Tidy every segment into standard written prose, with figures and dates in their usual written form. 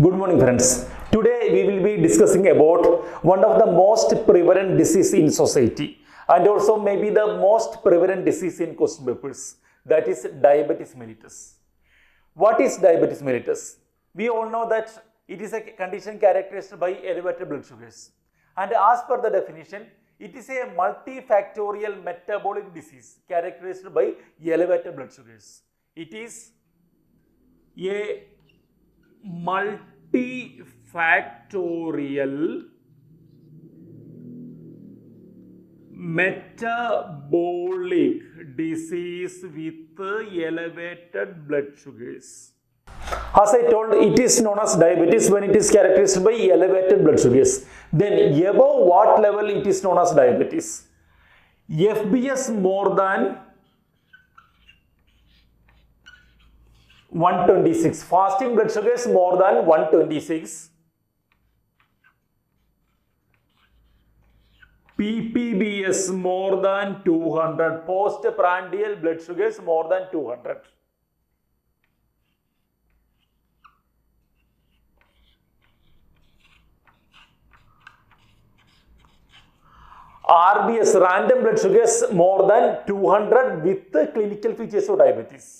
Good morning friends. Today we will be discussing about one of the most prevalent disease in society and also maybe the most prevalent disease in question papers, that is diabetes mellitus. What is diabetes mellitus? We all know that it is a condition characterized by elevated blood sugars, and as per the definition, it is a multifactorial metabolic disease characterized by elevated blood sugars. It is a multifactorial metabolic disease with elevated blood sugars. As I told, it is known as diabetes when it is characterized by elevated blood sugars. Then above what level it is known as diabetes? FBS more than 126, fasting blood sugars more than 126, ppbs more than 200, postprandial blood sugars more than 200. RBS, random blood sugars more than 200 with the clinical features of diabetes.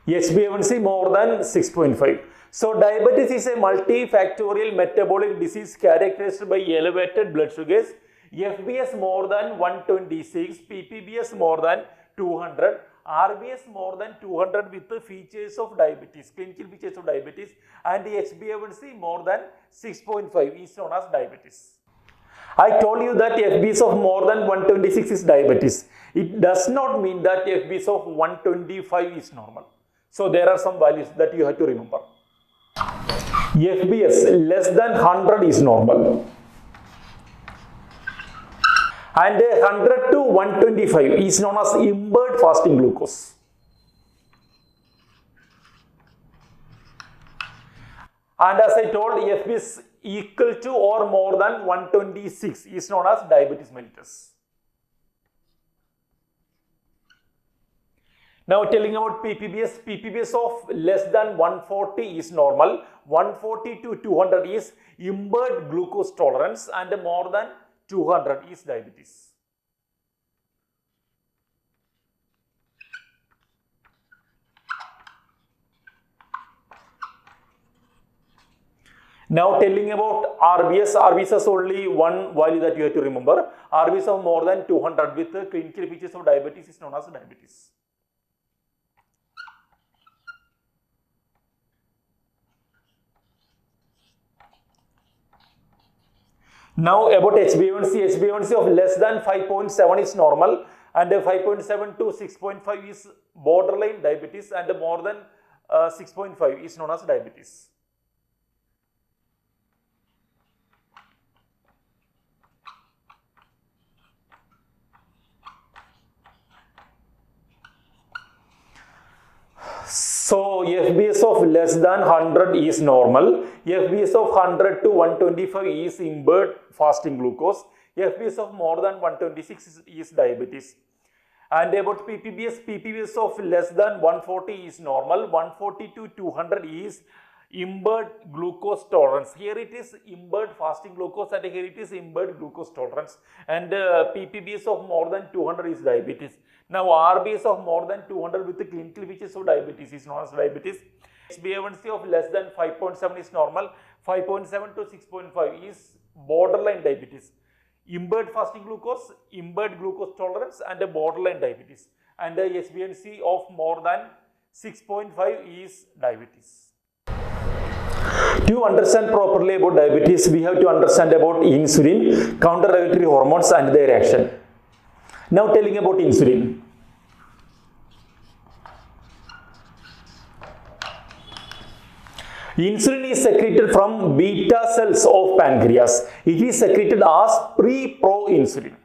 HbA1c more than 6.5. So diabetes is a multifactorial metabolic disease characterized by elevated blood sugars, FBS more than 126, ppbs more than 200, RBS more than 200 with the features of diabetes, clinical features of diabetes, and the HbA1c more than 6.5 is known as diabetes. I told you that FBS of more than 126 is diabetes. It does not mean that FBS of 125 is normal. So there are some values that you have to remember. FBS less than 100 is normal. And 100 to 125 is known as impaired fasting glucose. And as I told, FBS equal to or more than 126 is known as diabetes mellitus. Now telling about ppbs of less than 140 is normal, 140 to 200 is impaired glucose tolerance, and more than 200 is diabetes. Now telling about RBS, RBS is only one value that you have to remember. RBS of more than 200 with the clinical features of diabetes is known as diabetes. Now about HbA1c, HbA1c of less than 5.7 is normal, and 5.7 to 6.5 is borderline diabetes, and more than 6.5 is known as diabetes. So FBS of less than 100 is normal, FBS of 100 to 125 is impaired fasting glucose, FBS of more than 126 is diabetes. And about ppbs of less than 140 is normal, 140 to 200 is impaired glucose tolerance. Here it is impaired fasting glucose, and here it is impaired glucose tolerance. And ppbs of more than 200 is diabetes. Now RBS of more than 200 with the clinical features of diabetes is known as diabetes. HbA1c of less than 5.7 is normal, 5.7 to 6.5 is borderline diabetes. Impaired fasting glucose, impaired glucose tolerance, and a borderline diabetes. And the HbA1c of more than 6.5 is diabetes. To understand properly about diabetes, we have to understand about insulin, counter-regulatory hormones, and their action. Now telling about insulin. Insulin is secreted from beta cells of pancreas. It is secreted as pre-proinsulin.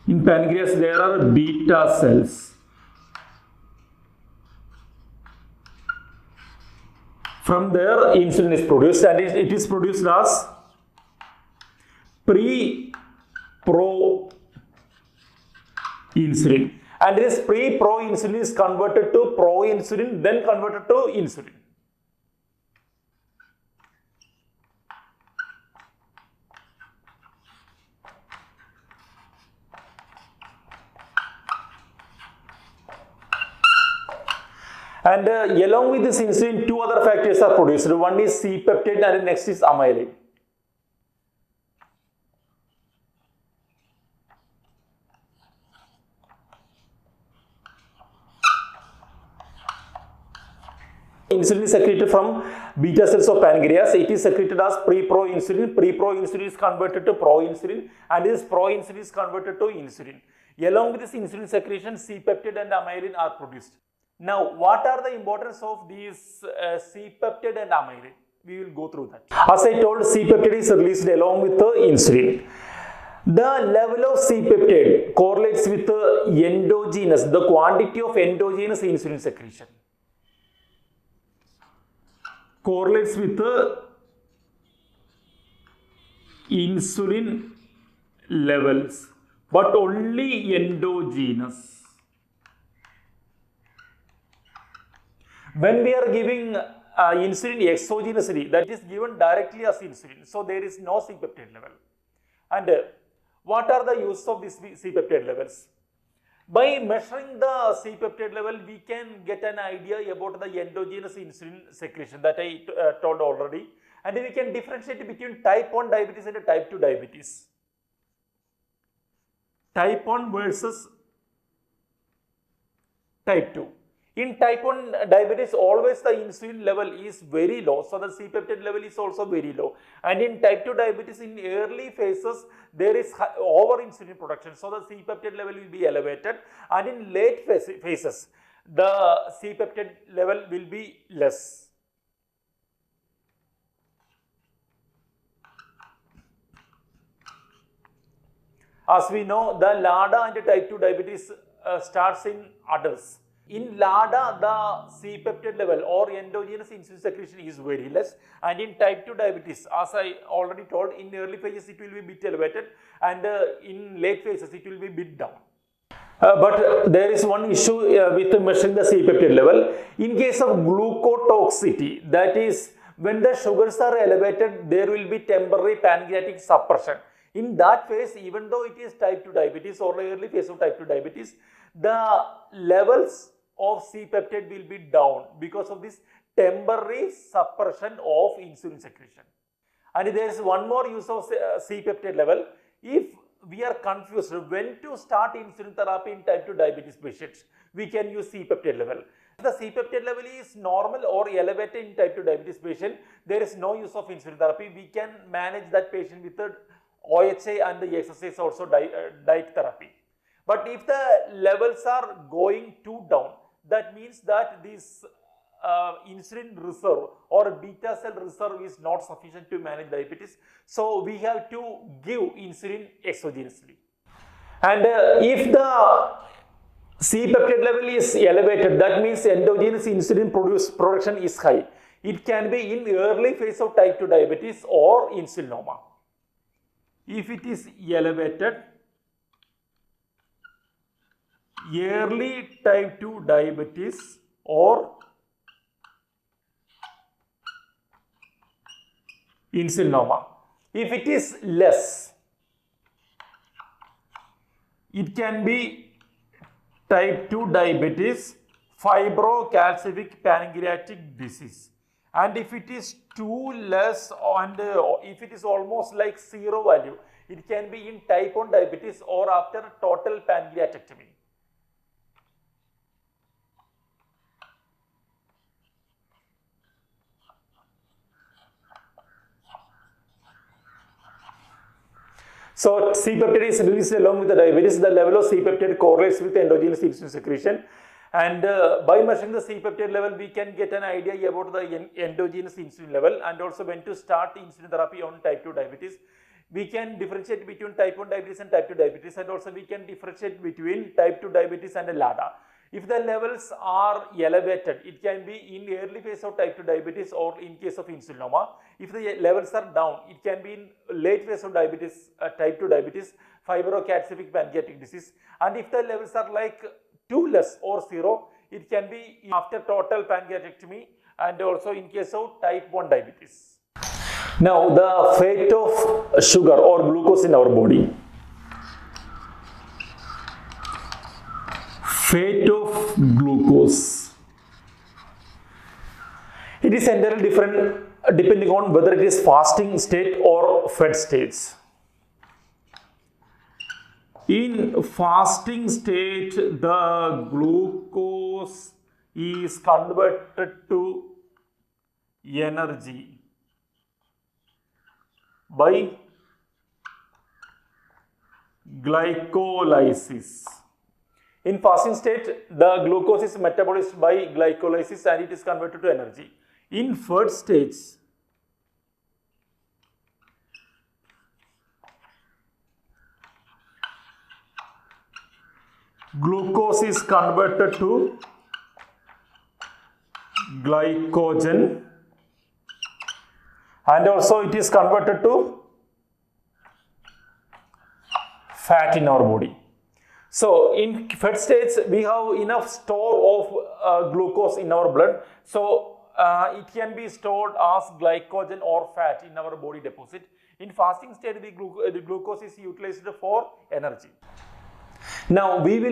In pancreas there are beta cells From there, insulin is produced, and it is produced as pre-pro insulin. And this pre-pro insulin is converted to pro-insulin, then converted to insulin. And along with this insulin, two other factors are produced. One is C-peptide and next is amylin. Insulin is secreted from beta cells of pancreas. It is secreted as pre-pro insulin. Pre-pro insulin is converted to pro-insulin, and this pro-insulin is converted to insulin. Along with this insulin secretion, C-peptide and amylin are produced. Now, what are the importance of these C-peptide and amylin? We will go through that. As I told, C-peptide is released along with the insulin. The level of C-peptide correlates with the endogenous, the quantity of endogenous insulin secretion. Correlates with the insulin levels, but only endogenous. When we are giving insulin exogenously, that is given directly as insulin, so there is no C-peptide level. And what are the uses of these C-peptide levels? By measuring the C-peptide level, we can get an idea about the endogenous insulin secretion that I told already, and we can differentiate between type 1 diabetes and type 2 diabetes. Type 1 versus type 2. In type 1 diabetes, always the insulin level is very low, so the C-peptide level is also very low. And in type 2 diabetes, in early phases, there is over insulin production, so the C-peptide level will be elevated. And in late phases, the C-peptide level will be less. As we know, the LADA and type 2 diabetes starts in adults. In LADA, the C-peptide level or endogenous insulin secretion is very less, and in type 2 diabetes, as I already told, in early phases it will be a bit elevated, and in late phases it will be a bit down. But there is one issue with measuring the C-peptide level. In case of glucotoxicity, that is, when the sugars are elevated, there will be temporary pancreatic suppression. In that phase, even though it is type 2 diabetes or early phase of type 2 diabetes, the levels of C-peptide will be down because of this temporary suppression of insulin secretion. And there is one more use of C-peptide level. If we are confused when to start insulin therapy in type 2 diabetes patients, we can use C-peptide level. If the C-peptide level is normal or elevated in type 2 diabetes patient, there is no use of insulin therapy. We can manage that patient with the OHA and the exercise, also diet therapy. But if the levels are going too down, that means that this insulin reserve or beta cell reserve is not sufficient to manage diabetes. So we have to give insulin exogenously. And if the C-peptide level is elevated, that means endogenous insulin production is high. It can be in early phase of type 2 diabetes or insulinoma. If it is elevated, early type 2 diabetes or insulinoma. If it is less, it can be type 2 diabetes, fibrocalcific pancreatic disease. And if it is too less and if it is almost like zero value, it can be in type 1 diabetes or after total pancreatectomy. So C-peptide is released along with the diabetes. The level of C-peptide correlates with endogenous insulin secretion. And by measuring the C-peptide level, we can get an idea about the endogenous insulin level and also when to start insulin therapy on type 2 diabetes. We can differentiate between type 1 diabetes and type 2 diabetes, and also we can differentiate between type 2 diabetes and LADA. If the levels are elevated, it can be in early phase of type 2 diabetes or in case of insulinoma. If the levels are down, it can be in late phase of diabetes, type 2 diabetes, fibrocalcific pancreatic disease. And if the levels are like 2 less or 0, it can be after total pancreatectomy and also in case of type 1 diabetes. Now, the fate of sugar or glucose in our body. Fate of glucose. It is entirely different depending on whether it is fasting state or fed state. In fasting state, the glucose is converted to energy by glycolysis. In fasting state, the glucose is metabolized by glycolysis and it is converted to energy. In fed stage, glucose is converted to glycogen and also it is converted to fat in our body. So in fed states, we have enough store of glucose in our blood. So it can be stored as glycogen or fat in our body deposit. In fasting state, the glucose is utilized for energy. Now we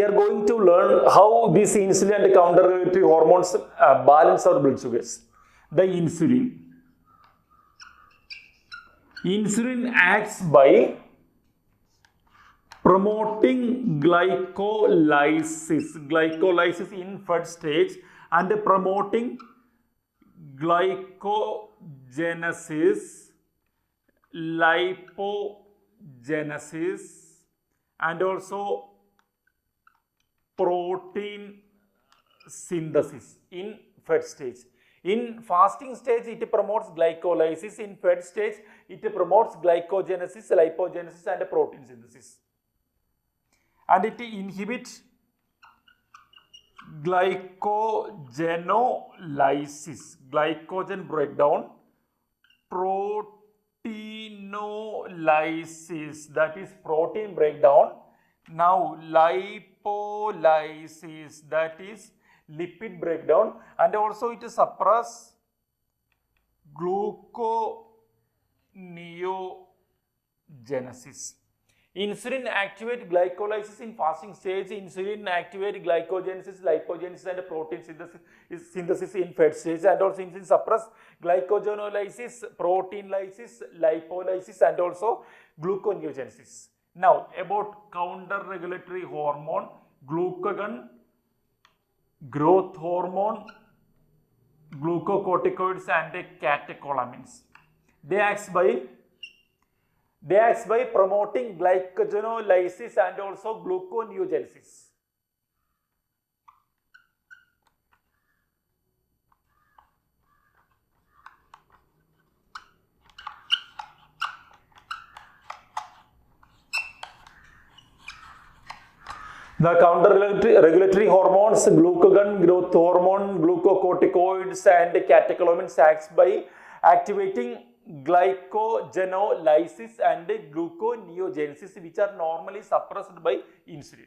are going to learn how these insulin and counter-regulatory hormones balance our blood sugars. The insulin. Insulin acts by promoting glycolysis in fed stage and promoting glycogenesis, lipogenesis and also protein synthesis in fed stage. In fasting stage, it promotes glycolysis. In fed stage, it promotes glycogenesis, lipogenesis and protein synthesis. And it inhibits glycogenolysis, glycogen breakdown, proteinolysis, that is protein breakdown. Now lipolysis, that is lipid breakdown, and also it suppresses gluconeogenesis. Insulin activate glycolysis in fasting stage. Insulin activate glycogenesis, lipogenesis and protein synthesis in fed stage, and also insulin suppress glycogenolysis, protein lysis, lipolysis and also gluconeogenesis. Now about counter-regulatory hormone, glucagon, growth hormone, glucocorticoids and catecholamines. They act by promoting glycogenolysis and also gluconeogenesis. The counter-regulatory hormones, glucagon, growth hormone, glucocorticoids and catecholamines acts by activating glycogenolysis and gluconeogenesis, which are normally suppressed by insulin.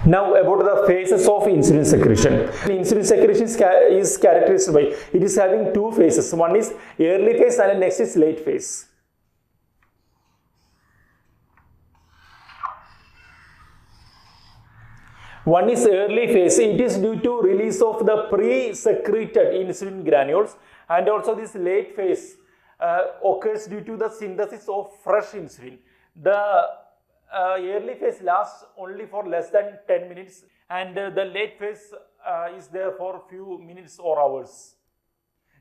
Now about the phases of insulin secretion. Insulin secretion is characterized by, it is having two phases. One is early phase and next is late phase. One is early phase. It is due to release of the pre-secreted insulin granules, and also this late phase occurs due to the synthesis of fresh insulin. The early phase lasts only for less than 10 minutes and the late phase is there for few minutes or hours.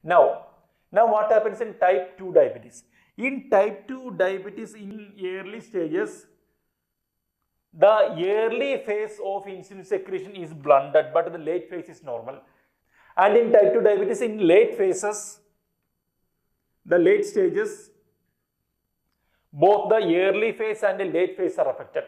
Now what happens in type 2 diabetes? In type 2 diabetes, in early stages, the early phase of insulin secretion is blunted, but the late phase is normal. And in type 2 diabetes, in late phases, the late stages, both the early phase and the late phase are affected.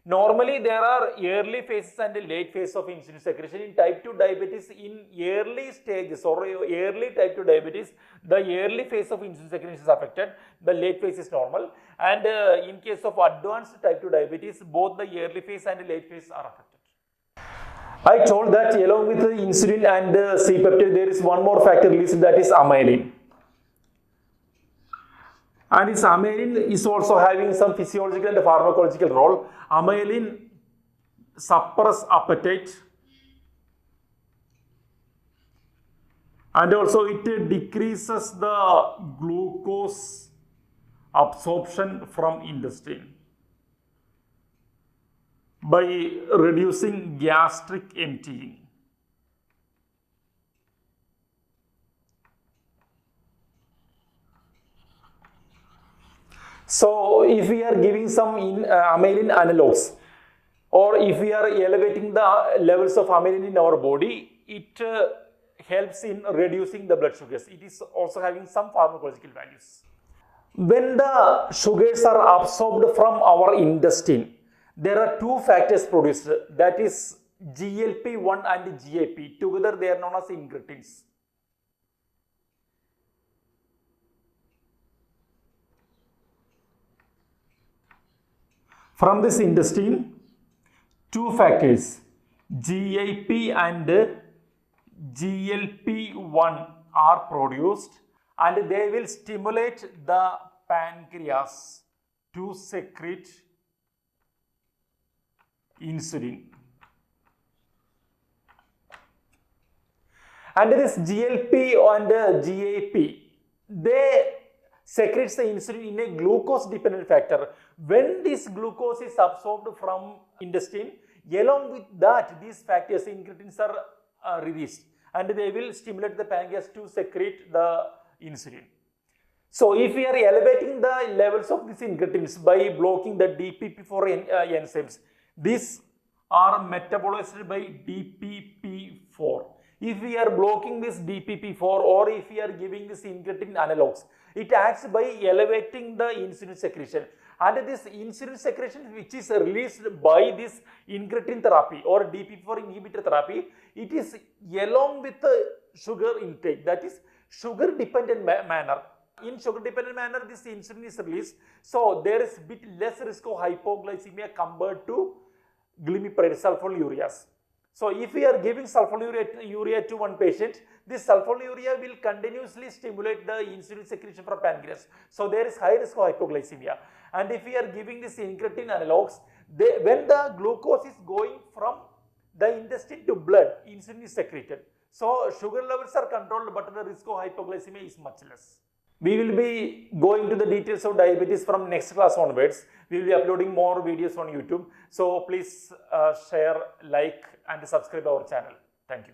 Normally, there are early phases and late phase of insulin secretion. In type 2 diabetes, in early stages or early type 2 diabetes, the early phase of insulin secretion is affected. The late phase is normal. And in case of advanced type 2 diabetes, both the early phase and late phase are affected. I told that along with the insulin and C-peptide, there is one more factor released, that is amylin. And this amylin is also having some physiological and pharmacological role. Amylin suppresses appetite, and also it decreases the glucose absorption from intestine by reducing gastric emptying. So, if we are giving some amylin analogs, or if we are elevating the levels of amylin in our body, it helps in reducing the blood sugars. It is also having some pharmacological values. When the sugars are absorbed from our intestine, there are two factors produced, that is GLP-1 and GIP. Together they are known as incretins. From this intestine, two factors, GIP and GLP-1 are produced, and they will stimulate the pancreas to secrete insulin. And this GLP and GIP, they secretes the insulin in a glucose dependent factor. When this glucose is absorbed from intestine, along with that, these factors, incretins, are released, and they will stimulate the pancreas to secrete the insulin. So, if we are elevating the levels of these incretins by blocking the DPP4 enzymes, these are metabolized by DPP4. If we are blocking this DPP4, or if we are giving this incretin analogs, it acts by elevating the insulin secretion. And this insulin secretion, which is released by this incretin therapy or DPP4 inhibitor therapy, it is along with the sugar intake, that is sugar dependent manner. In sugar dependent manner, this insulin is released, so there is bit less risk of hypoglycemia compared to glimepiride, sulfonylureas. So, if we are giving sulfonylurea to one patient, this sulfonylurea will continuously stimulate the insulin secretion from pancreas. So, there is high risk of hypoglycemia. And if we are giving this incretin analogs, when the glucose is going from the intestine to blood, insulin is secreted. So, sugar levels are controlled, but the risk of hypoglycemia is much less. We will be going to the details of diabetes from next class onwards. We will be uploading more videos on YouTube. So, please share, like and subscribe our channel. Thank you.